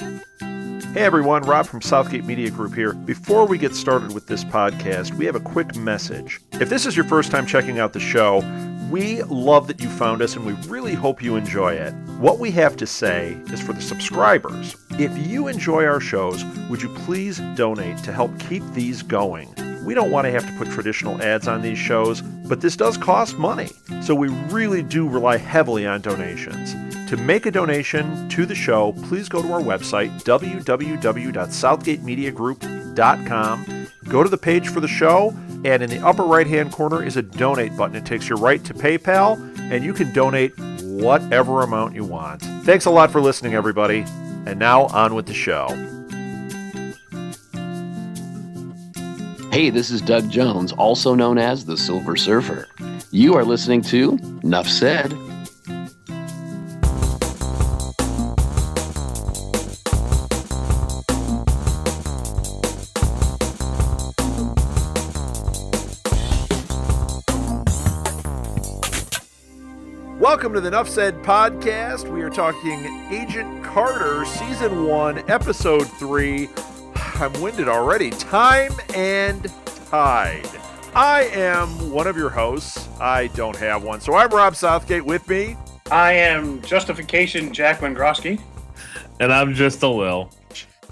Hey everyone, Rob from Southgate Media Group here. Before we get started with this podcast, we have a quick message. If this is your first time checking out the show, we love that you found us and we really hope you enjoy it. What we have to say is for the subscribers. If you enjoy our shows, would you please donate to help keep these going? We don't want to have to put traditional ads on these shows, but this does cost money. So we really do rely heavily on donations. To make a donation to the show, please go to our website, www.southgatemediagroup.com. Go to the page for the show, and in the upper right-hand corner is a donate button. It takes you right to PayPal, and you can donate whatever amount you want. Thanks a lot for listening, everybody. And now, on with the show. Hey, this is Doug Jones, also known as the Silver Surfer. You are listening to Nuff Said. Welcome to the Nuff Said podcast. We are talking Agent Carter, Season 1, Episode 3. I'm winded already. Time and Tide. I am one of your hosts. I don't have one. So I'm Rob Southgate. With me, I am Justification Jack Wendrowski. And I'm just a Lil.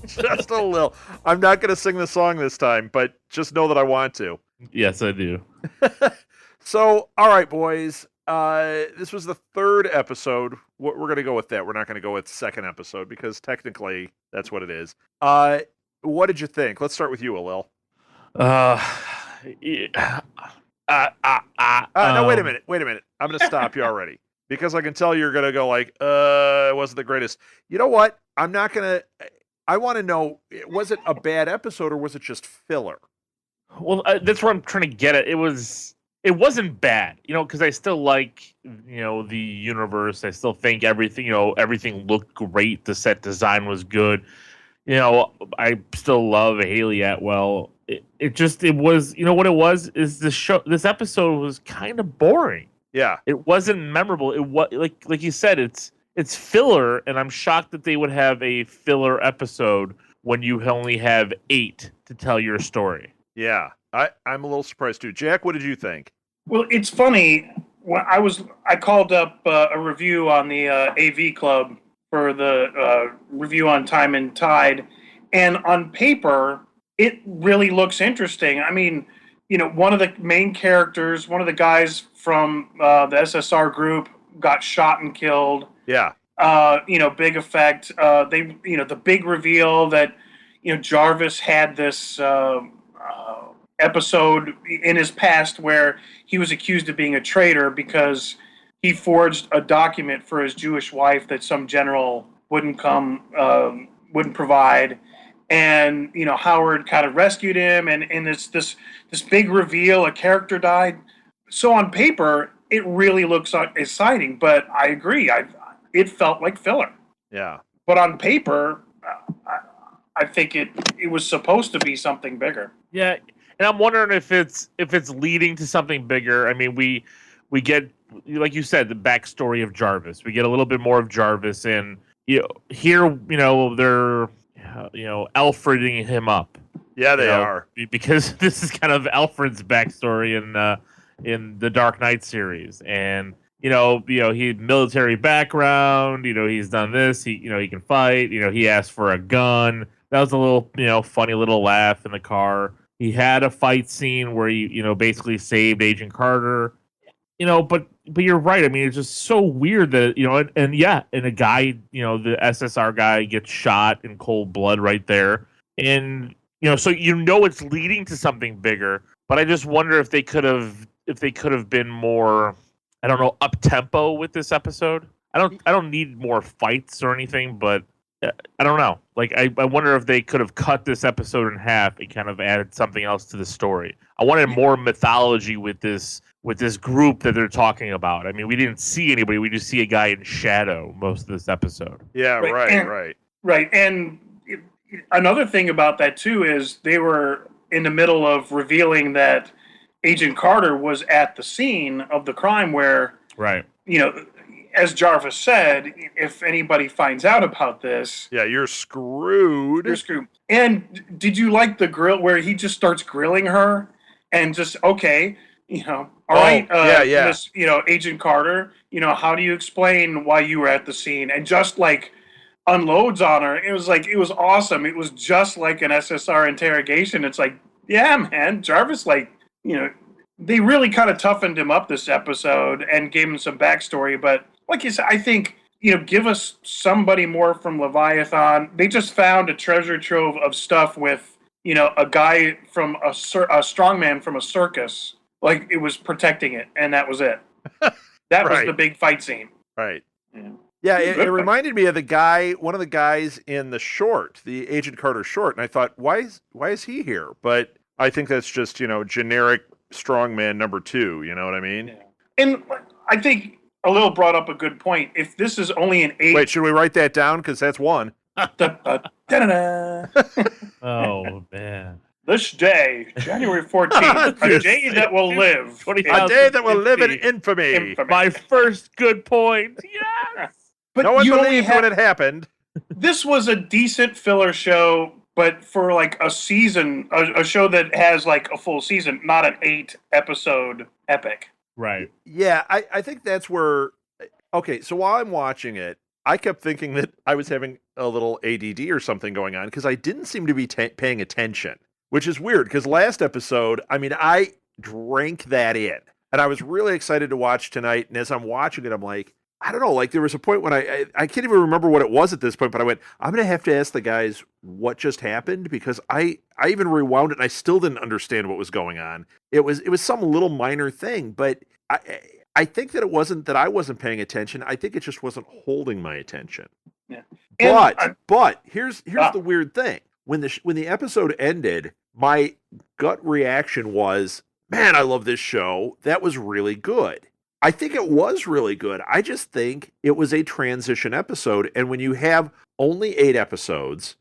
Just a little. I'm not going to sing the song this time, but just know that I want to. Yes, I do. So, all right, boys. This was the third episode. We're going to go with that. We're not going to go with second episode because technically that's what it is. What did you think? Let's start with you, Alil. No, Wait a minute. I'm going to stop you already because I can tell you're going to go like, it wasn't the greatest. You know what? I'm not going to, I want to know, was it a bad episode or was it just filler? Well, that's what I'm trying to get at. It wasn't bad, because I still like, the universe. I still think everything looked great. The set design was good. I still love Haley Atwell. It was, what it was is this episode was kind of boring. Yeah. It wasn't memorable. It was like you said, it's filler. And I'm shocked that they would have a filler episode when you only have 8 to tell your story. Yeah. I'm a little surprised too. Jack, what did you think? Well, it's funny. When I called up a review on the AV Club for the review on Time and Tide, and on paper, it really looks interesting. I mean, one of the main characters, one of the guys from the SSR group, got shot and killed. Yeah. Big effect. The big reveal that Jarvis had this episode in his past where he was accused of being a traitor because he forged a document for his Jewish wife that some general wouldn't provide, and Howard kind of rescued him, and it's this big reveal, a character died. So on paper, it really looks exciting, but I agree, it felt like filler. Yeah. But on paper, I think it was supposed to be something bigger. Yeah. And I'm wondering if it's leading to something bigger. I mean, we get, like you said, the backstory of Jarvis. We get a little bit more of Jarvis, and here, they're Alfreding him up. Yeah, they are, because this is kind of Alfred's backstory in the Dark Knight series, and he military background. He's done this. He can fight. He asked for a gun. That was a little funny little laugh in the car. He had a fight scene where he, basically saved Agent Carter, but you're right. I mean, it's just so weird that, and a guy, the SSR guy gets shot in cold blood right there. And, so it's leading to something bigger, but I just wonder if they could have been more, I don't know, up tempo with this episode. I don't need more fights or anything, but I don't know. Like, I wonder if they could have cut this episode in half and kind of added something else to the story. I wanted more mythology with this group that they're talking about. I mean, we didn't see anybody. We just see a guy in shadow most of this episode. Yeah, right. Right. And another thing about that, too, is they were in the middle of revealing that Agent Carter was at the scene of the crime where, right. as Jarvis said, if anybody finds out about this, Yeah, you're screwed. you're screwed. And did you like the grill where he just starts grilling her and just, okay, all right, yeah. Miss, Agent Carter, how do you explain why you were at the scene? And just like unloads on her. It was awesome. It was just like an SSR interrogation. It's like, yeah, man, Jarvis, they really kind of toughened him up this episode and gave him some backstory. But like you said, I think, give us somebody more from Leviathan. They just found a treasure trove of stuff with, a guy from a strongman from a circus. Like, it was protecting it, and that was it. That was Right. the big fight scene. Right. Yeah. Yeah, it reminded me of one of the guys in the short, the Agent Carter short, and I thought, why is he here? But I think that's just, generic strongman number 2, you know what I mean? Yeah. And I think Alil brought up a good point. If this is only an 8... Wait, should we write that down? Because that's 1. Oh, man. This day, January 14th, a day that will live. A day that will live in infamy. My first good point. Yes! But No one you only believed when it happened. This was a decent filler show, but for like a season, a show that has like a full season, not an 8-episode epic. Right. Yeah, I think that's where... Okay, so while I'm watching it, I kept thinking that I was having a little ADD or something going on because I didn't seem to be paying attention, which is weird because last episode, I drank that in. And I was really excited to watch tonight. And as I'm watching it, I'm like, I don't know, like there was a point when I can't even remember what it was at this point, but I went, I'm going to have to ask the guys what just happened because I even rewound it and I still didn't understand what was going on. It was some little minor thing, but I think that it wasn't that I wasn't paying attention. I think it just wasn't holding my attention. Yeah. But here's the weird thing. When the episode ended, my gut reaction was, man, I love this show. That was really good. I think it was really good. I just think it was a transition episode. And when you have only 8 episodes,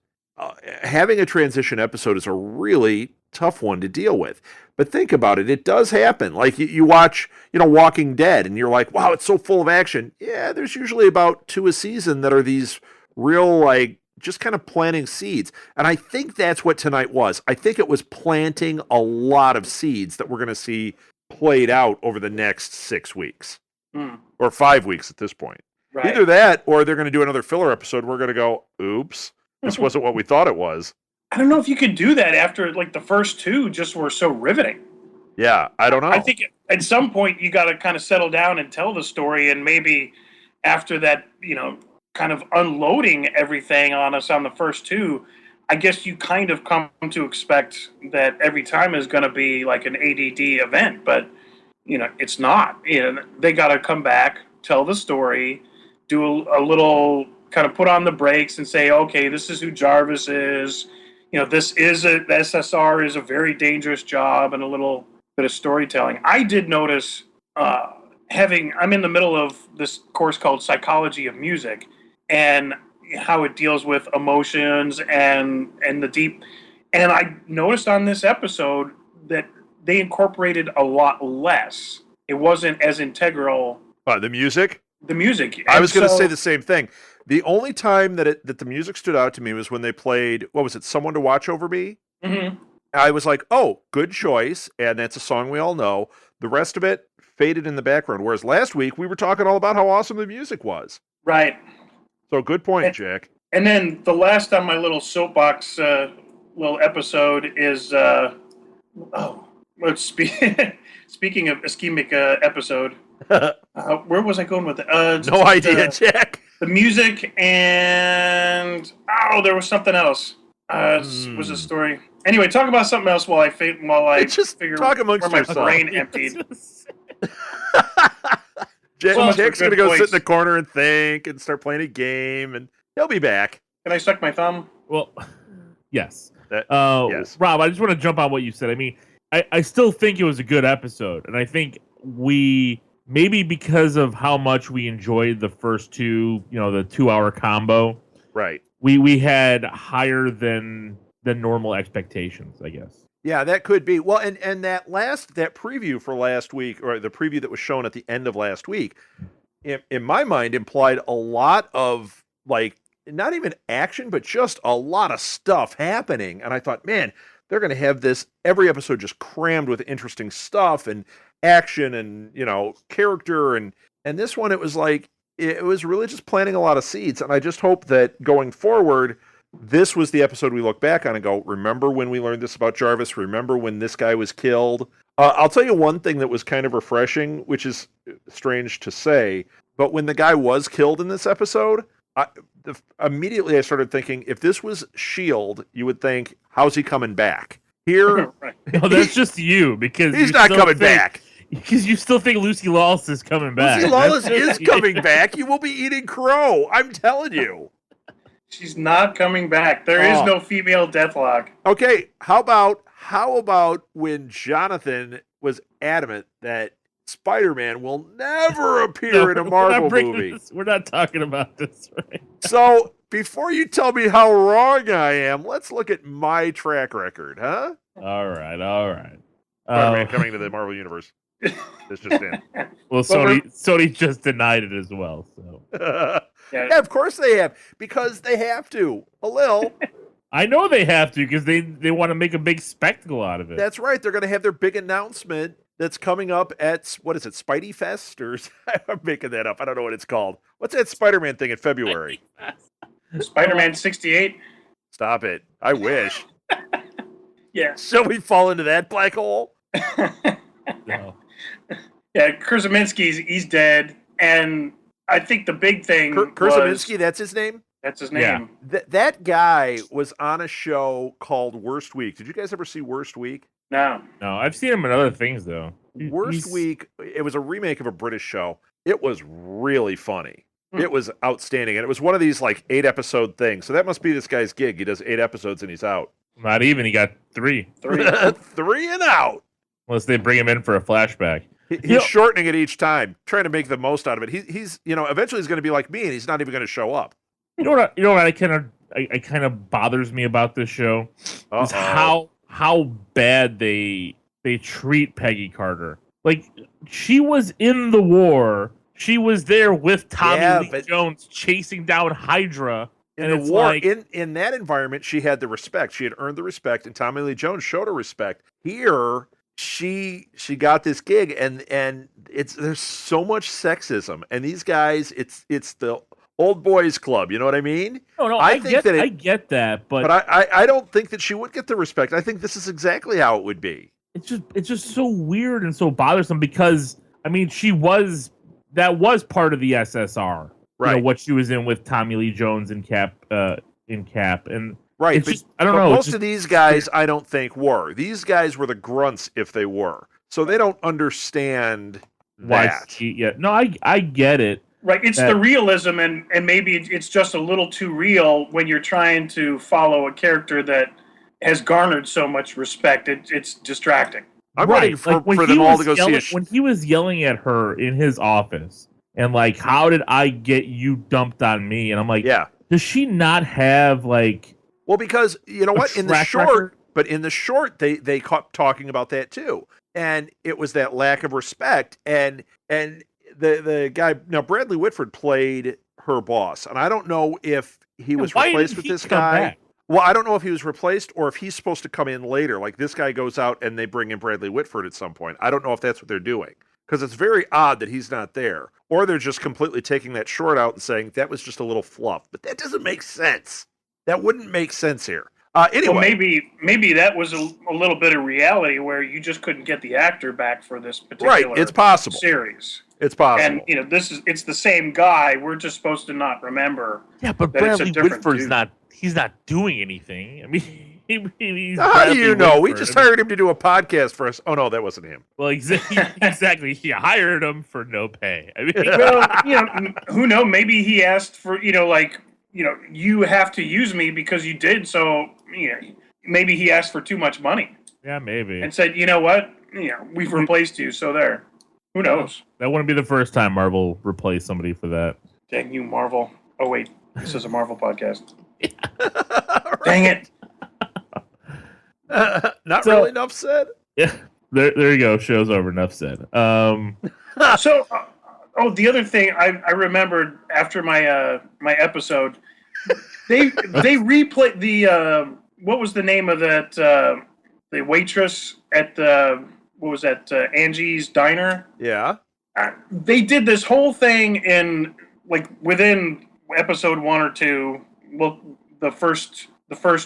having a transition episode is a really tough one to deal with. But think about it. It does happen. Like you watch, Walking Dead and you're like, wow, it's so full of action. Yeah, there's usually about 2 a season that are these real, like, just kind of planting seeds. And I think that's what tonight was. I think it was planting a lot of seeds that we're going to see played out over the next 6 weeks or 5 weeks at this point. Right. Either that or they're going to do another filler episode. We're going to go, oops, this wasn't what we thought it was. I don't know if you could do that after like the first 2 just were so riveting. Yeah, I don't know. I think at some point you got to kind of settle down and tell the story, and maybe after that, kind of unloading everything on us on the first 2, I guess you kind of come to expect that every time is going to be like an ADD event, but it's not. They got to come back, tell the story, do a little kind of put on the brakes and say, okay, this is who Jarvis is. This is the SSR is a very dangerous job, and a little bit of storytelling. I did notice I'm in the middle of this course called Psychology of Music, and how it deals with emotions and the deep. And I noticed on this episode that they incorporated a lot less. It wasn't as integral. The music? The music. I was going to say the same thing. The only time that the music stood out to me was when they played, what was it, Someone to Watch Over Me? Mm-hmm. I was like, oh, good choice, and that's a song we all know. The rest of it faded in the background, whereas last week we were talking all about how awesome the music was. Right. So good point, Jack. And then the last on my little soapbox little episode is, speaking of ischemic episode, where was I going with it? No idea, Jack. The music and there was something else. Was a story. Anyway, talk about something else while I just figure talk amongst where my yourself. brain emptied. Jack's going to go sit in the corner and think and start playing a game, and he'll be back. Can I suck my thumb? Well, yes. Yes. Rob, I just want to jump on what you said. I mean, I still think it was a good episode, and I think we, maybe because of how much we enjoyed the first 2, the 2-hour combo, right? We had higher than normal expectations, I guess. Yeah, that could be. Well, and that preview for last week, or the preview that was shown at the end of last week, in my mind, implied a lot of, like, not even action, but just a lot of stuff happening. And I thought, man, they're going to have this every episode just crammed with interesting stuff and action and, character. And this one, it was like, it was really just planting a lot of seeds. And I just hope that going forward, this was the episode we look back on and go, remember when we learned this about Jarvis? Remember when this guy was killed? I'll tell you one thing that was kind of refreshing, which is strange to say, but when the guy was killed in this episode, immediately I started thinking, if this was S.H.I.E.L.D., you would think, how's he coming back? Here, No, that's just you, because he's not coming back. Because you still think Lucy Lawless is coming back. Lucy Lawless is coming back. You will be eating crow. I'm telling you. She's not coming back. There is no female Deathlock. Okay, how about when Jonathan was adamant that Spider-Man will never appear in a Marvel movie? We're not talking about this, right? So, before you tell me how wrong I am, let's look at my track record, huh? All right. Spider-Man coming to the Marvel Universe. It's just in. Well, Sony just denied it as well. So yeah, of course they have, because they have to. A little. I know they have to, because they want to make a big spectacle out of it. That's right. They're going to have their big announcement that's coming up at, what is it, Spidey Fest? Or I'm making that up. I don't know what it's called. What's that Spider-Man thing in February? Spider-Man 68. Stop it. I wish. Yeah. Shall we fall into that black hole? No. Yeah, Krasinski's he's dead, and I think the big thing Krasinski, that's his name? That's his name. Yeah. That guy was on a show called Worst Week. Did you guys ever see Worst Week? No, I've seen him in other things, though. Worst Week, it was a remake of a British show. It was really funny. It was outstanding, and it was one of these, like, 8-episode things. So that must be this guy's gig. He does 8 episodes, and he's out. Not even. He got 3. 3 and out. Unless they bring him in for a flashback. He's shortening it each time, trying to make the most out of it. He's eventually he's going to be like me, and he's not even going to show up. You know what? I kind of bothers me about this show is how bad they treat Peggy Carter. Like, she was in the war. She was there with Tommy Lee Jones chasing down Hydra. In the war, in that environment, she had the respect. She had earned the respect, and Tommy Lee Jones showed her respect. Here, she got this gig, and there's so much sexism, and these guys, it's the old boys club. You know what I mean? No, I get that, but I don't think that she would get the respect. I think this is exactly how it would be. It's just so weird and so bothersome, because I mean, that was part of the SSR. Right. You know, what she was in with Tommy Lee Jones and Cap, and right. But I don't know. Most of these guys, I don't think were. These guys were the grunts if they were. So they don't understand that. No, I get it. Right. It's the realism, and maybe it's just a little too real when you're trying to follow a character that has garnered so much respect. It's distracting. I'm ready for them all to go see when he was yelling at her in his office. And, like, how did I get you dumped on me? And I'm like, does she not have, like... Well, because, you know what? In the short, they kept talking about that, too. And it was that lack of respect. And the guy... Now, Bradley Whitford played her boss. And I don't know if he was replaced with this guy. Back? Well, I don't know if he was replaced or if he's supposed to come in later. Like, this guy goes out and they bring in Bradley Whitford at some point. I don't know if that's what they're doing. Because it's very odd that he's not there. Or they're just completely taking that short out and saying, that was just a little fluff. But that doesn't make sense. That wouldn't make sense here. Anyway. Well, maybe that was a little bit of reality where you just couldn't get the actor back for this particular it's possible. series. It's possible. And, it's the same guy. We're just supposed to not remember. Yeah, but Bradley Whitford's he's not doing anything. I mean... How do you know? We just hired him to do a podcast for us. Oh, no, that wasn't him. Well, exactly. He hired him for no pay. I mean, well, who knows? Maybe he asked for, you have to use me because you did. So, maybe he asked for too much money. Yeah, maybe. And said, you know what? We've replaced you. So there. Who knows? That wouldn't be the first time Marvel replaced somebody for that. Dang you, Marvel. Oh, wait. This is a Marvel podcast. Right. Dang it. Really enough said. Yeah, there you go. Show's over. Enough said. So Oh, the other thing I remembered after my episode, they replayed the what was the name of that the waitress at what was that Angie's Diner? Yeah. They did this whole thing in like within episode 1 or 2. Well, the first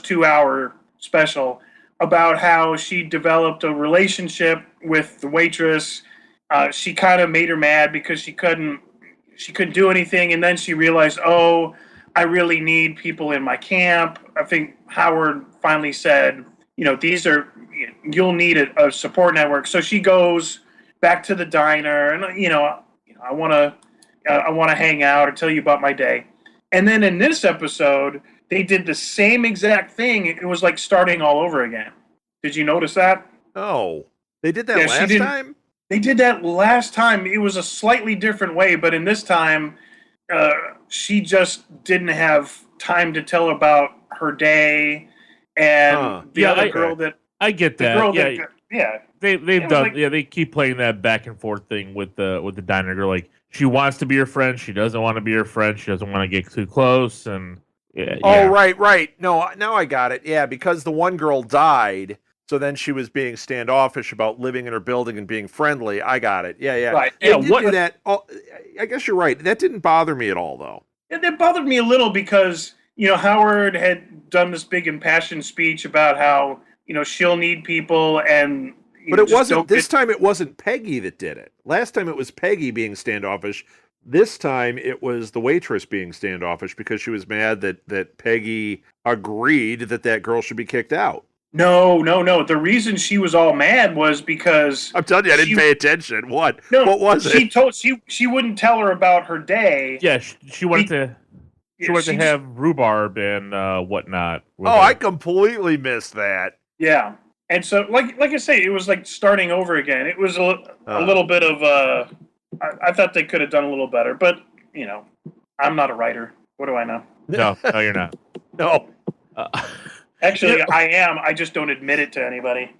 2 hour special about how she developed a relationship with the waitress. She kind of made her mad because she couldn't do anything, and then she realized, oh, I really need people in my camp. I think Howard finally said, you'll need a support network. So she goes back to the diner, and I want to hang out or tell you about my day. And then in this episode, they did the same exact thing. It was like starting all over again. Did you notice that? Oh, they did that last time? They did that last time. It was a slightly different way, but in this time, she just didn't have time to tell about her day. And the other girl that I get that. They've done. They keep playing that back and forth thing with the diner girl. Like she wants to be your friend, she doesn't want to be your friend. She doesn't want to get too close. And oh, right. No, now I got it. Yeah, because the one girl died. So then she was being standoffish about living in her building and being friendly. I got it. Yeah. Right. Yeah, do that. I guess you're right. That didn't bother me at all, though. It bothered me a little because, Howard had done this big impassioned speech about how, she'll need people and... But it wasn't... This time it wasn't Peggy that did it. Last time it was Peggy being standoffish. This time it was the waitress being standoffish because she was mad that Peggy agreed that girl should be kicked out. No. The reason she was all mad was because I'm telling you, I didn't pay attention. What? No, what was it? She wouldn't tell her about her day. Yeah, she wanted to have rhubarb and whatnot. I completely missed that. Yeah, and so like I say, it was like starting over again. It was a little bit of I thought they could have done a little better, but I'm not a writer. What do I know? No, you're not. No. Actually, I am. I just don't admit it to anybody.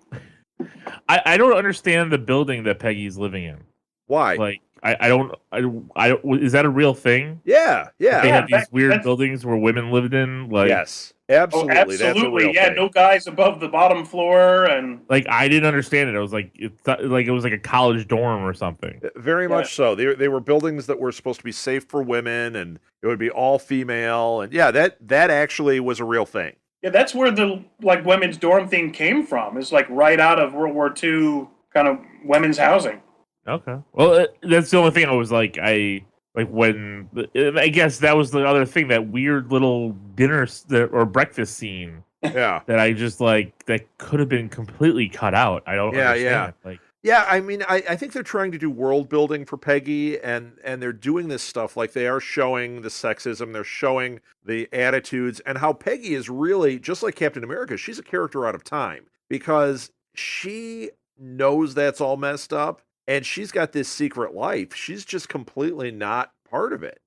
I don't understand the building that Peggy's living in. Why? Like, I don't. Is that a real thing? Yeah. They have these weird buildings where women lived in. Like, yes, absolutely. Absolutely. That's a real thing. No guys above the bottom floor, and like I didn't understand it. I was like, it was like a college dorm or something. Very much so. They were buildings that were supposed to be safe for women, and it would be all female, and that actually was a real thing. Yeah, that's where the women's dorm thing came from. It's like right out of World War II kind of women's housing. Okay. Well, that's the only thing I was like, I guess that was the other thing, that weird little dinner or breakfast scene. Yeah. That I just that could have been completely cut out. I don't understand. Yeah, I mean, I think they're trying to do world building for Peggy, and they're doing this stuff like they are showing the sexism, they're showing the attitudes, and how Peggy is really, just like Captain America, she's a character out of time because she knows that's all messed up, and she's got this secret life. She's just completely not part of it.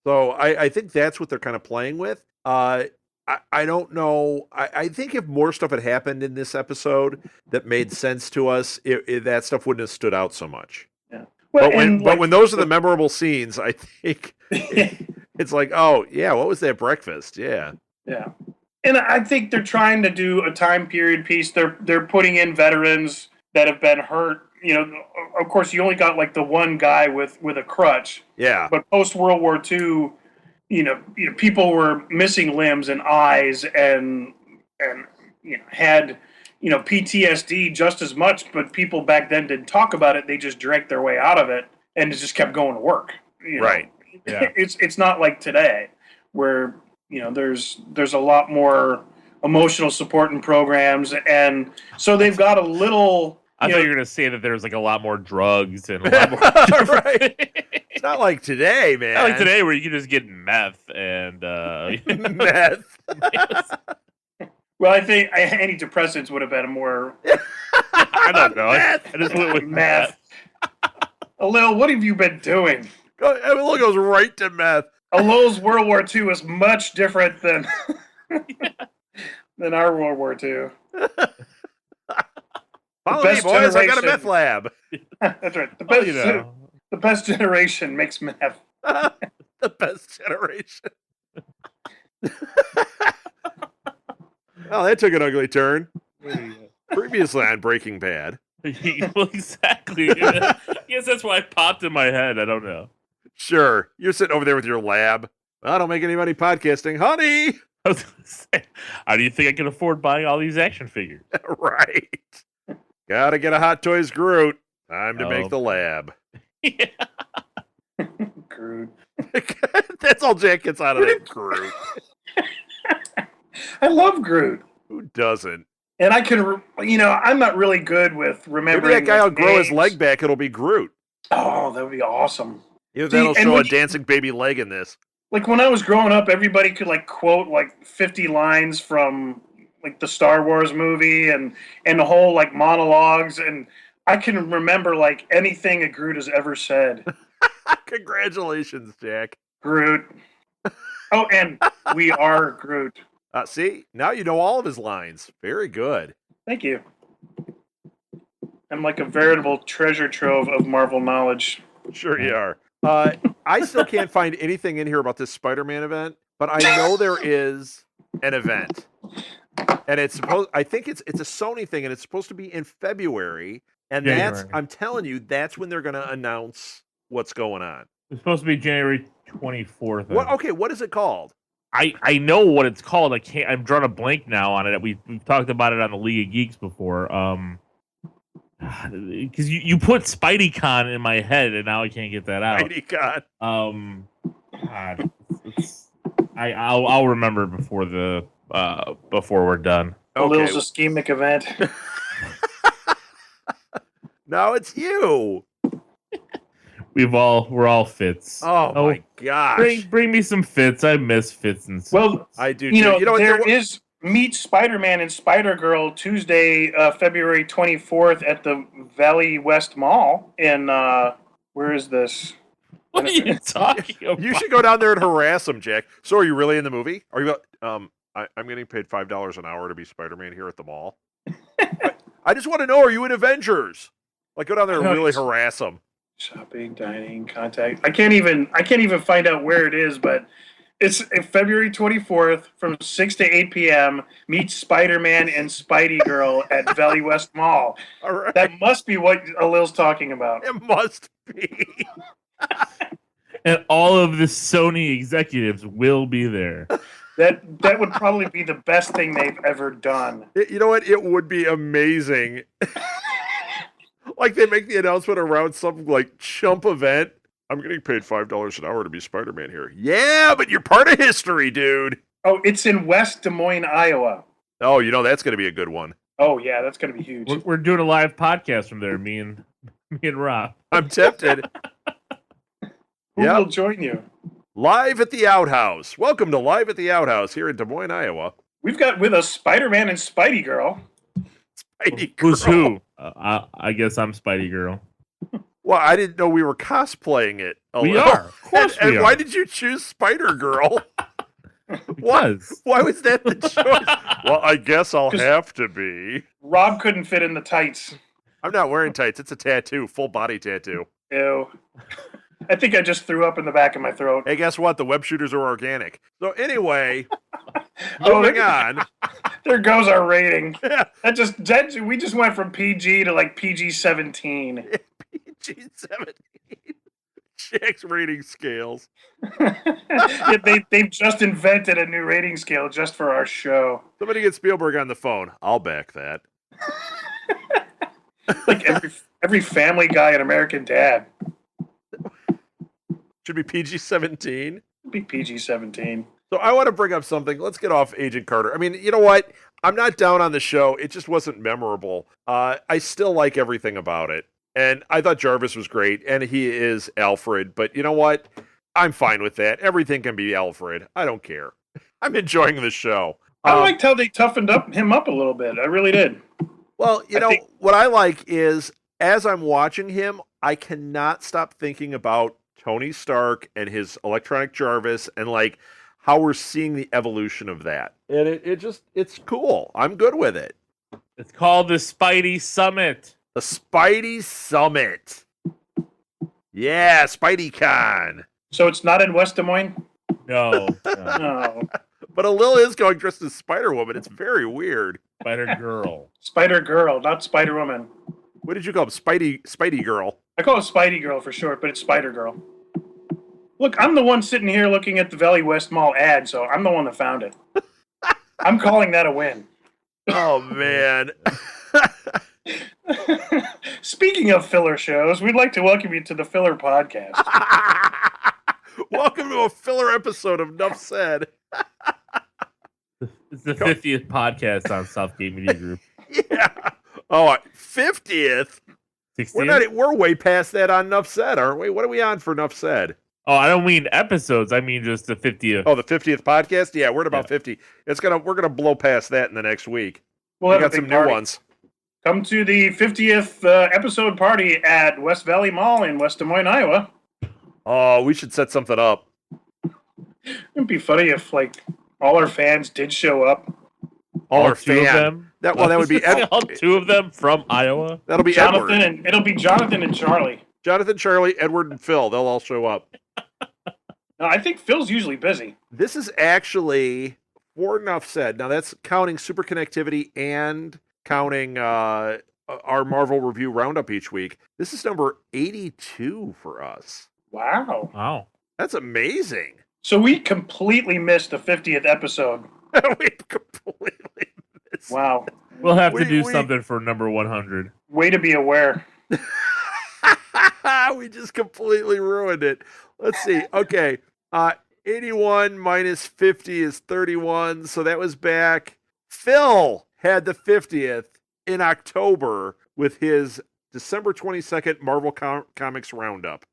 So I think that's what they're kind of playing with. I don't know. I think if more stuff had happened in this episode that made sense to us, that stuff wouldn't have stood out so much. Yeah. Well, but when those are the memorable scenes, I think it's like, oh yeah, what was that breakfast? Yeah. Yeah. And I think they're trying to do a time period piece. They're putting in veterans that have been hurt. Of course, you only got the one guy with a crutch. Yeah. But post World War II. People were missing limbs and eyes and had PTSD just as much, but people back then didn't talk about it. They just drank their way out of it and it just kept going to work. Right. Yeah. It's not like today where there's a lot more emotional support and programs, and so they've got a little. I thought you were going to say that there's a lot more drugs and a lot more. Right. It's not like today, man. Not like today where you can just get meth and meth. Well, I think antidepressants would have been a more. I don't know. I just went with meth. Alil, what have you been doing? It goes right to meth. Alil's World War II is much different than our World War II. Follow me, boys. I got a meth lab. That's right. The The best generation makes meth. The best generation. Well, that took an ugly turn. Previously on Breaking Bad. Well, exactly. I guess that's why it popped in my head. I don't know. Sure, you're sitting over there with your lab. I don't make any money podcasting, honey. I was going to say, how do you think I can afford buying all these action figures? Right. Gotta get a Hot Toys Groot. Time to make the lab. Yeah. Groot. That's all Jack gets out of that Groot. I love Groot. Who doesn't? And I can, I'm not really good with remembering. Maybe that guy will grow his names. leg back. It'll be Groot. Oh, that would be awesome. Yeah, See, that'll and show a when you- dancing baby leg in this. Like when I was growing up, everybody could like quote like 50 lines from like the Star Wars movie and the whole like monologues, and I can remember like anything a Groot has ever said. Congratulations, Jack. Groot. Oh, and we are Groot. See, now you know all of his lines. Very good. Thank you. I'm like a veritable treasure trove of Marvel knowledge. Sure you are. I still can't find anything in here about this Spider-Man event, but I know there is an event. And I think it's a Sony thing, and it's supposed to be in February. And January. I'm telling you, that's when they're going to announce what's going on. It's supposed to be January 24th. What is it called? I know what it's called. I'm drawing a blank now on it. We've talked about it on the League of Geeks before. Because you put SpideyCon in my head, and now I can't get that out. SpideyCon. God, I'll remember before before we're done. A little ischemic event. No, it's you. We're all Fitz. Oh my gosh! Bring me some Fitz. I miss Fitz and stuff. Well, I do. There is Meet Spider-Man and Spider-Girl Tuesday, February 24th at the Valley West Mall in where is this? What are you talking about? You should go down there and harass him, Jack. So, are you really in the movie? Are you? I'm getting paid $5 an hour to be Spider-Man here at the mall. I just want to know: are you in Avengers? Like, go down there and really harass him. Shopping, dining, contact. I can't even find out where it is, but it's February 24th from 6 to 8 p.m. Meet Spider-Man and Spidey Girl at Valley West Mall. All right. That must be what Alil's talking about. It must be. And all of the Sony executives will be there. That would probably be the best thing they've ever done. You know what? It would be amazing. Like they make the announcement around some like chump event. I'm getting paid $5 an hour to be Spider-Man here. Yeah, but you're part of history, dude. Oh, it's in West Des Moines, Iowa. Oh, that's going to be a good one. Oh yeah, that's going to be huge. We're doing a live podcast from there. Me and Rob. I'm tempted. Who will join you? Live at the Outhouse. Welcome to Live at the Outhouse here in Des Moines, Iowa. We've got with us Spider-Man and Spidey Girl. Spidey Girl. Who's who? I guess I'm Spidey Girl. Well, I didn't know we were cosplaying it. We are. Of course we and are. why did you choose Spider Girl? Because. Why was that the choice? Well, I guess I'll have to be. Rob couldn't fit in the tights. I'm not wearing tights. It's a tattoo, full body tattoo. Ew. I think I just threw up in the back of my throat. Hey, guess what? The web shooters are organic. So anyway, moving on. There goes our rating. Yeah. We just went from PG to like PG-17. PG-17. Jack's rating scales. Yeah, they've just invented a new rating scale just for our show. Somebody get Spielberg on the phone. I'll back that. Like every Family Guy and American Dad. Should be PG-17. Be PG-17. So I want to bring up something. Let's get off Agent Carter. I mean, you know what? I'm not down on the show. It just wasn't memorable. I still like everything about it. And I thought Jarvis was great, and he is Alfred. But you know what? I'm fine with that. Everything can be Alfred. I don't care. I'm enjoying the show. I liked how they toughened him up a little bit. I really did. Well, what I like is, as I'm watching him, I cannot stop thinking about Tony Stark and his electronic Jarvis and like how we're seeing the evolution of that. And it's cool. I'm good with it. It's called the Spidey Summit. The Spidey Summit. Yeah, SpideyCon. So it's not in West Des Moines? No. No. But Lil is going dressed as Spider-Woman. It's very weird. Spider-Girl. Spider-Girl, not Spider-Woman. What did you call him? Spidey Girl. I call it Spidey Girl for short, but it's Spider-Girl. Look, I'm the one sitting here looking at the Valley West Mall ad, so I'm the one that found it. I'm calling that a win. Oh, man. Speaking of filler shows, we'd like to welcome you to the Filler Podcast. Welcome to a filler episode of Nuff Said. It's the 50th podcast on Southgate Media Group. Yeah. Oh, 50th? 60th? We're way past that on Nuff Said, aren't we? What are we on for Nuff Said? Oh, I don't mean episodes. I mean just the 50th. Oh, the 50th podcast? Yeah, we're at about 50. We're gonna blow past that in the next week. We got some new ones. Come to the 50th episode party at West Valley Mall in West Des Moines, Iowa. Oh, we should set something up. It'd be funny if, like, all our fans did show up. All our two of fans. them. That would be all two of them from Iowa. That'll be Jonathan Edward. it'll be Jonathan and Charlie. Jonathan, Charlie, Edward, and Phil. They'll all show up. No, I think Phil's usually busy. This is actually for Nuff Said. Now that's counting Super Connectivity and counting our Marvel Review Roundup each week. This is number 82 for us. Wow. Wow. That's amazing. So we completely missed the 50th episode. We completely missed. Wow. We'll have to do something for number 100. Way to be aware. We just completely ruined it. Let's see. Okay. 81 minus 50 is 31. So that was back. Phil had the 50th in October with his December 22nd Marvel Comics Roundup.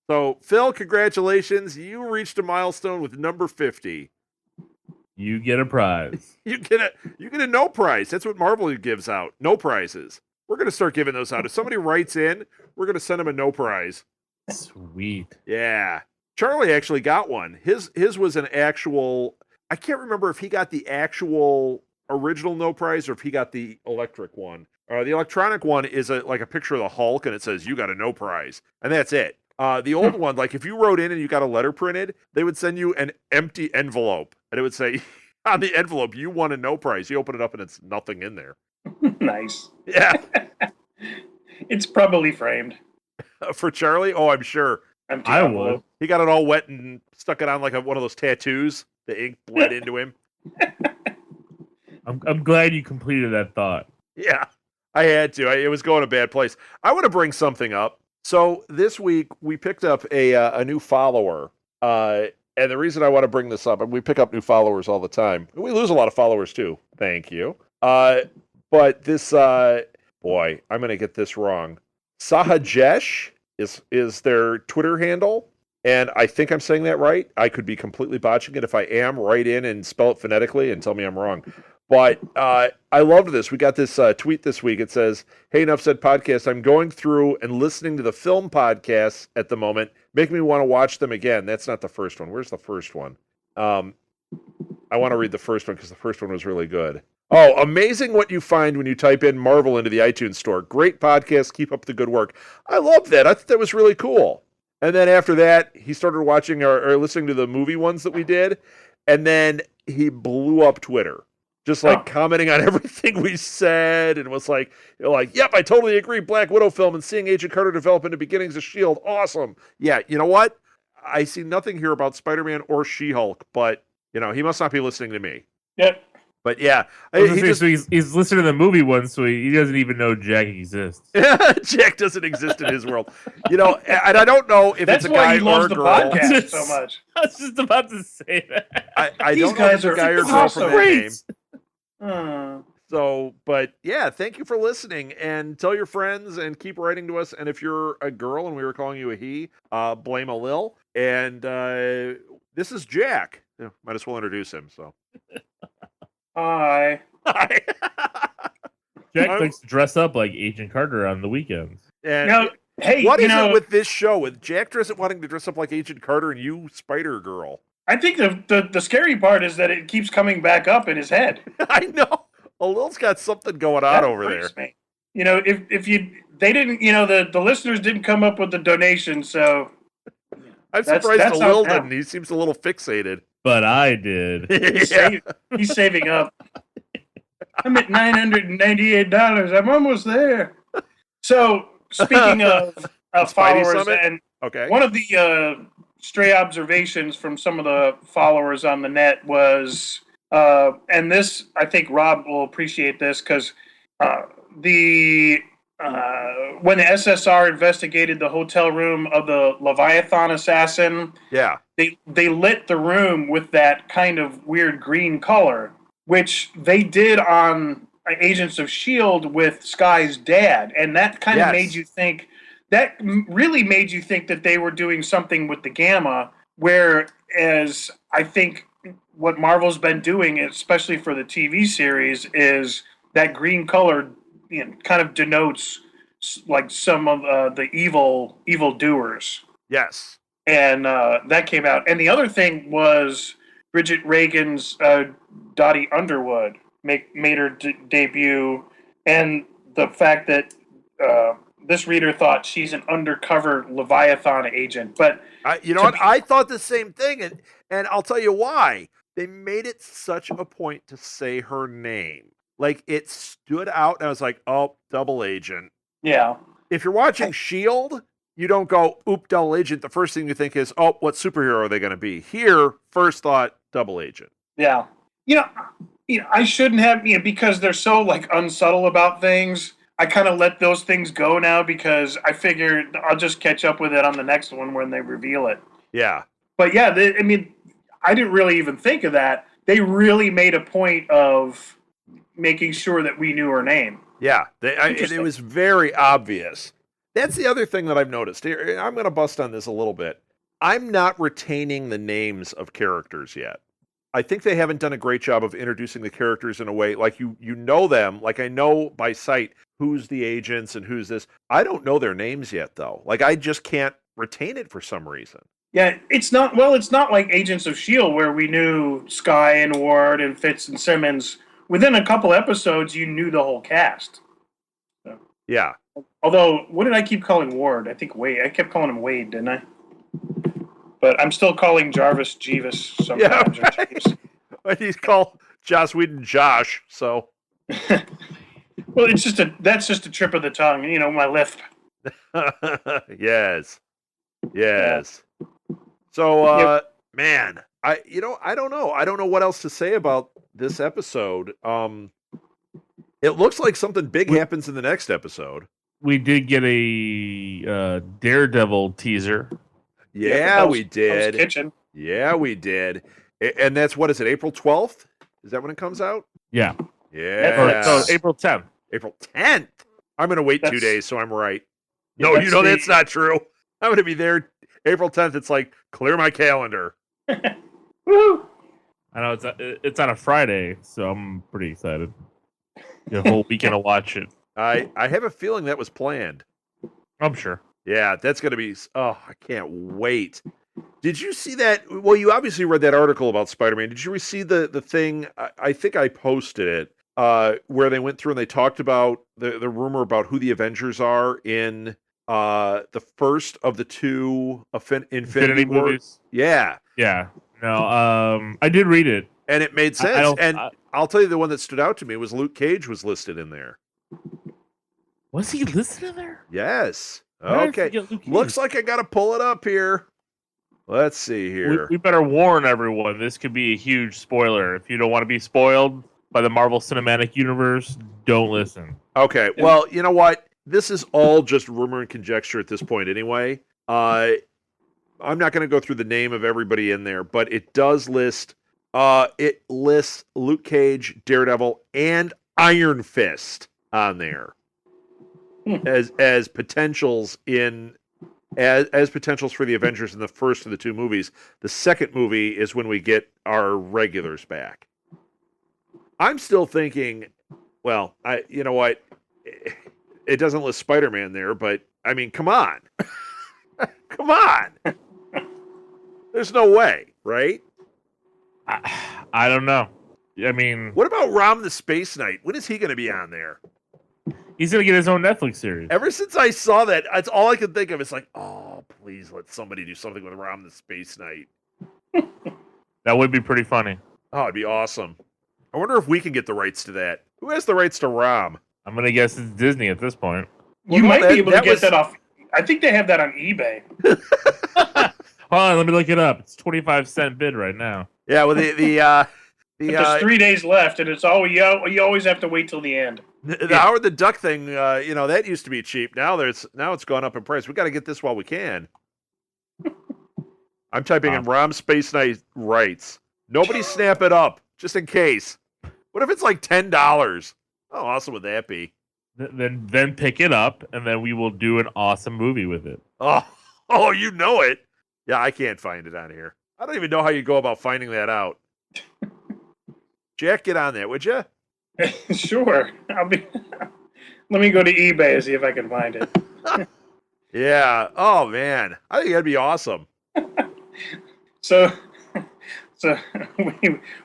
So, Phil, congratulations. You reached a milestone with number 50. You get a prize. You get a no prize. That's what Marvel gives out. No prizes. We're going to start giving those out. If somebody writes in, we're going to send them a no prize. Sweet. Yeah. Charlie actually got one. His was an actual, I can't remember if he got the actual original no prize or if he got the electric one. The electronic one is like a picture of the Hulk and it says you got a no prize. And that's it. The old one, like if you wrote in and you got a letter printed, they would send you an empty envelope. And it would say on the envelope, you won a no prize. You open it up and it's nothing in there. Nice. Yeah. It's probably framed. For Charlie? Oh, I'm sure. Empty I envelope. would. He got it all wet and stuck it on like one of those tattoos. The ink bled into him. I'm glad you completed that thought. Yeah, I had to. It was going a bad place. I want to bring something up. So this week we picked up a new follower. And the reason I want to bring this up, and we pick up new followers all the time. We lose a lot of followers too. Thank you. But this, boy, I'm going to get this wrong. Sahajesh is their Twitter handle. And I think I'm saying that right. I could be completely botching it. If I am, write in and spell it phonetically and tell me I'm wrong. But I loved this. We got this tweet this week. It says, "Hey, Enough Said Podcast, I'm going through and listening to the film podcasts at the moment. Make me want to watch them again." That's not the first one. Where's the first one? I want to read the first one because the first one was really good. Oh, amazing what you find when you type in Marvel into the iTunes store. Great podcast. Keep up the good work. I love that. I thought that was really cool. And then after that, he started watching or listening to the movie ones that we did. And then he blew up Twitter. Just like commenting on everything we said and was like, yep, I totally agree. Black Widow film and seeing Agent Carter develop into beginnings of S.H.I.E.L.D. Awesome. Yeah, you know what? I see nothing here about Spider-Man or She-Hulk, but, he must not be listening to me. Yep. But yeah. He's listening to the movie one, so he doesn't even know Jack exists. Jack doesn't exist in his world. And I don't know if it's a guy or a girl. That's why he loves the podcast so much. I was just about to say that. I don't know if it's a guy or girl from that name. So, but yeah, thank you for listening and tell your friends and keep writing to us. And if you're a girl and we were calling you a he, blame a Lil. And this is Jack. Might as well introduce him. So, hi. Jack likes to dress up like Agent Carter on the weekends. And now, hey, what is it with this show? With Jack wanting to dress up like Agent Carter and you Spider Girl? I think the scary part is that it keeps coming back up in his head. I know. Lil's got something going on over there. Me. If you they didn't, the listeners didn't come up with the donation, so I'm That's- surprised that's Lil on them. didn't. He seems a little fixated. But I did. he's, Yeah. he's saving up. I'm at $998. I'm almost there. So, speaking of Spidey followers, Summit? and Okay. one of the stray observations from some of the followers on the net was, and this, I think Rob will appreciate this, because the when the SSR investigated the hotel room of the Leviathan assassin, Yeah. they lit the room with that kind of weird green color, which they did on Agents of S.H.I.E.L.D. with Sky's dad, and that kind of made you think. That really made you think that they were doing something with the Gamma, whereas I think what Marvel's been doing, especially for the TV series, is that green color kind of denotes like some of the evil doers. Yes. And that came out. And the other thing was Bridget Reagan's Dottie Underwood made her debut, and the fact that this reader thought she's an undercover Leviathan agent. But You know what? I thought the same thing, and I'll tell you why. They made it such a point to say her name. Like, it stood out, and I was like, oh, double agent. yeah, If you're watching S.H.I.E.L.D., you don't go, oop, double agent. The first thing you think is, oh, what superhero are they going to be? Here, first thought, double agent. yeah. I shouldn't have, because they're so like unsubtle about things. I kind of let those things go now because I figured I'll just catch up with it on the next one when they reveal it. Yeah. But yeah, I didn't really even think of that. They really made a point of making sure that we knew her name. Yeah. It was very obvious. That's the other thing that I've noticed. Here, I'm going to bust on this a little bit. I'm not retaining the names of characters yet. I think they haven't done a great job of introducing the characters in a way like you know them. Like, I know by sight who's the agents and who's this. I don't know their names yet, though. Like, I just can't retain it for some reason. Yeah, it's not like Agents of S.H.I.E.L.D. where we knew Skye and Ward and Fitz and Simmons. Within a couple episodes, you knew the whole cast. So. Yeah. Although, what did I keep calling Ward? I think Wade. I kept calling him Wade, didn't I? But I'm still calling Jarvis Jeeves sometimes. Yeah, right. He's called Joss Whedon Josh, so. Well, that's just a trip of the tongue, my lisp. Yes. So, man, I don't know. I don't know what else to say about this episode. It looks like something big happens in the next episode. We did get a Daredevil teaser. Yeah, we did. Kitchen. Yeah, we did. And that's, what is it, April 12th? Is that when it comes out? Yeah. Yeah. No, April 10th. April 10th. I'm going to wait 2 days, so I'm right. No, that's that's not true. I'm going to be there April 10th. It's like, clear my calendar. Woo! I know it's on a Friday, so I'm pretty excited. The whole weekend to watch it. I have a feeling that was planned. I'm sure. Yeah, that's going to be... Oh, I can't wait. Did you see that? Well, you obviously read that article about Spider-Man. Did you see the thing? I think I posted it, where they went through and they talked about the rumor about who the Avengers are in the first of the two Infinity War movies. Yeah. Yeah. No, I did read it. And it made sense. I'll tell you, the one that stood out to me was Luke Cage was listed in there. Was he listed in there? Yes. Where Okay. did he get Luke Cage? Looks like I got to pull it up here. Let's see here. We better warn everyone. This could be a huge spoiler. If you don't want to be spoiled by the Marvel Cinematic Universe, don't listen. Okay. Well, you know what? This is all just rumor and conjecture at this point anyway. I'm not going to go through the name of everybody in there, but it does list Luke Cage, Daredevil, and Iron Fist on there as potentials as potentials for the Avengers in the first of the two movies. The second movie is when we get our regulars back. I'm still thinking, well, you know what? It doesn't list Spider-Man there, but I mean, come on. Come on. There's no way, right? I don't know. I mean, what about Rom the Space Knight? When is he going to be on there? He's gonna get his own Netflix series. Ever since I saw that, that's all I could think of. It's like, oh, please let somebody do something with Rom the Space Knight. That would be pretty funny. Oh, it'd be awesome. I wonder if we can get the rights to that. Who has the rights to Rom? I'm gonna guess it's Disney at this point. You might be able to get that off. I think they have that on eBay. Hold on, let me look it up. It's 25-cent bid right now. Yeah, well, There's 3 days left, and it's you always have to wait till the end. the Howard the Duck thing, that used to be cheap. Now it's gone up in price. We got to get this while we can. I'm typing in Rom Space Knight rights. Nobody snap it up, just in case. What if it's like $10? How awesome would that be? Then pick it up, and then we will do an awesome movie with it. Oh, you know it. Yeah, I can't find it on here. I don't even know how you go about finding that out. Jack, get on that, would you? Sure. Let me go to eBay and see if I can find it. Yeah. Oh man, I think that'd be awesome. So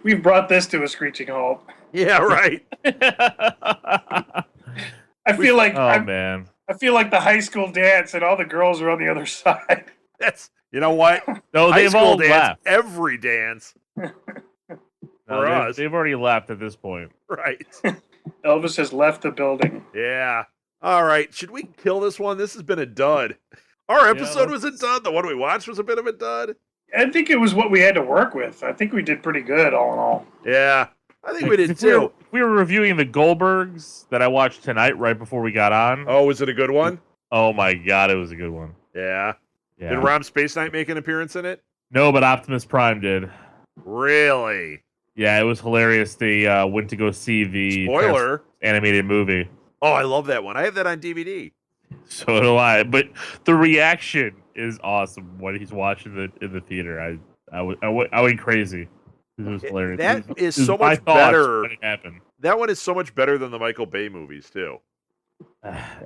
we've brought this to a screeching halt. Yeah, right. I feel like man. I feel like the high school dance and all the girls are on the other side. That's what? No, High they've school all dance, left. every dance. For us. They've already left at this point. Right. Elvis has left the building. Yeah. All right. Should we kill this one? This has been a dud. Our episode was a dud. The one we watched was a bit of a dud. I think it was what we had to work with. I think we did pretty good, all in all. Yeah. I think we did too. We were reviewing the Goldbergs that I watched tonight right before we got on. Oh, was it a good one? Oh my god, it was a good one. Yeah. Yeah. Did Rom Space Knight make an appearance in it? No, but Optimus Prime did. Really? Yeah, it was hilarious. They went to go see the Spoiler animated movie. Oh, I love that one. I have that on DVD. So do I. But the reaction is awesome when he's watching it in the theater. I went crazy. It was hilarious. That is so much better. When it happened. That one is so much better than the Michael Bay movies too.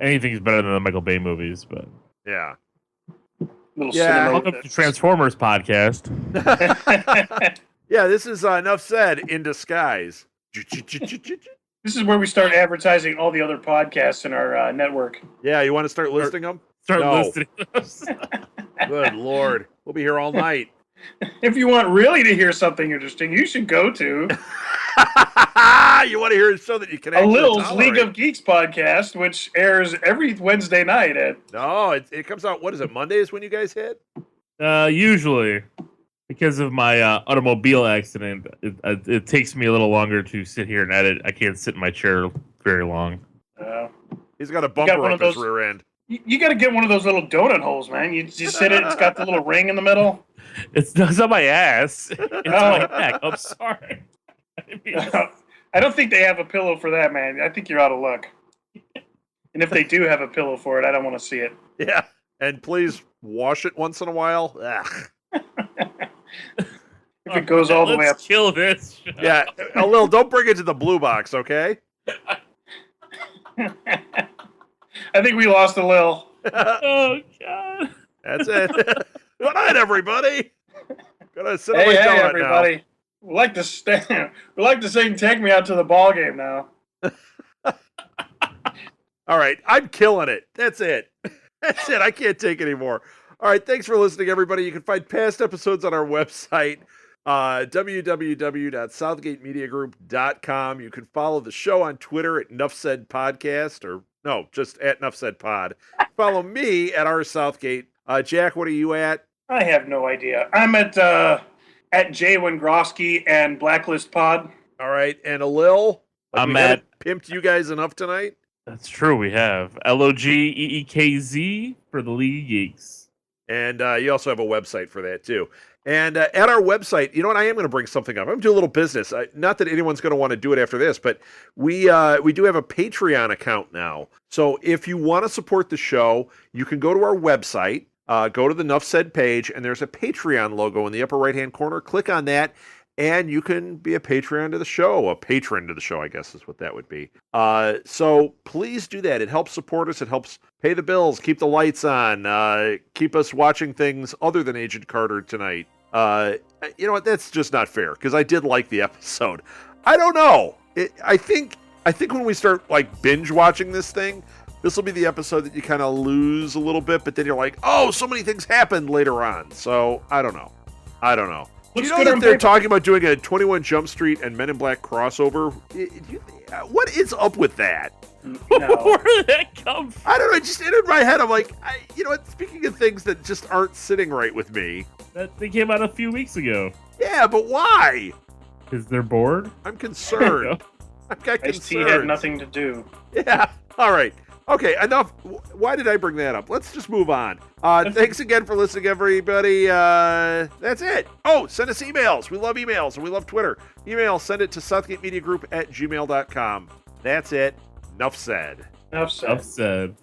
Anything's better than the Michael Bay movies, but yeah. Welcome to Transformers podcast. Yeah, this is Enough Said in disguise. This is where we start advertising all the other podcasts in our network. Yeah, you want to start listing them? Start listing those. Good Lord. We'll be here all night. If you want really to hear something interesting, you should go to you want to hear a show that you can actually Lil's tolerate. League of Geeks podcast, which airs every Wednesday night at... No, it comes out, what is it, Mondays when you guys hit? Usually. Because of my automobile accident, it takes me a little longer to sit here and edit. I can't sit in my chair very long. He's got a bumper up his rear end. You got to get one of those little donut holes, man. You just sit it, it's got the little ring in the middle. It's not my ass. It's my neck. I'm sorry. I don't think they have a pillow for that, man. I think you're out of luck. And if they do have a pillow for it, I don't want to see it. Yeah, and please wash it once in a while. Ugh. If it goes all the way up. Let's kill this. Yeah, Lil, don't bring it to the blue box, okay? I think we lost a Lil. Oh, God. That's it. Good night, everybody. Gonna sit on my donut everybody. now. We like to sing "Take Me Out to the Ball Game" now. All right, I'm killing it. That's it. That's it. I can't take any more. All right, thanks for listening, everybody. You can find past episodes on our website, www.southgatemediagroup.com. You can follow the show on Twitter at Nuff Said Podcast, or no, just at Nuff Said Pod. Follow me at R Southgate. Jack, what are you at? I have no idea. I'm at Jay Wengrowski and Blacklist Pod. All right, and Lil, I'm at pimped you guys enough tonight. That's true. We have LOGEEKZ for the League of Geeks. And you also have a website for that, too. And at our website, you know what? I am going to bring something up. I'm going to do a little business. Not that anyone's going to want to do it after this, but we do have a Patreon account now. So if you want to support the show, you can go to our website, go to the Nuff Said page, and there's a Patreon logo in the upper right-hand corner. Click on that, and you can be a Patreon to the show. A patron to the show, I guess is what that would be. So please do that. It helps support us. It helps pay the bills, keep the lights on, keep us watching things other than Agent Carter tonight. You know what? That's just not fair, because I did like the episode. I don't know. I think I think when we start like binge watching this thing, this will be the episode that you kind of lose a little bit, but then you're like, oh, so many things happened later on. So I don't know. Do you know that they're talking about doing a 21 Jump Street and Men in Black crossover? What is up with that? No. Where did that come from? I don't know. It just entered my head. I'm like, you know what? Speaking of things that just aren't sitting right with me. That thing came out a few weeks ago. Yeah, but why? Because they're bored? I'm concerned. I've got ST concerns. had nothing to do. Yeah. All right. Okay, enough. Why did I bring that up? Let's just move on. Thanks again for listening, everybody. That's it. Oh, send us emails. We love emails, and we love Twitter. Send it to southgatemediagroup@gmail.com. That's it. Enough said. Enough said. Enough said.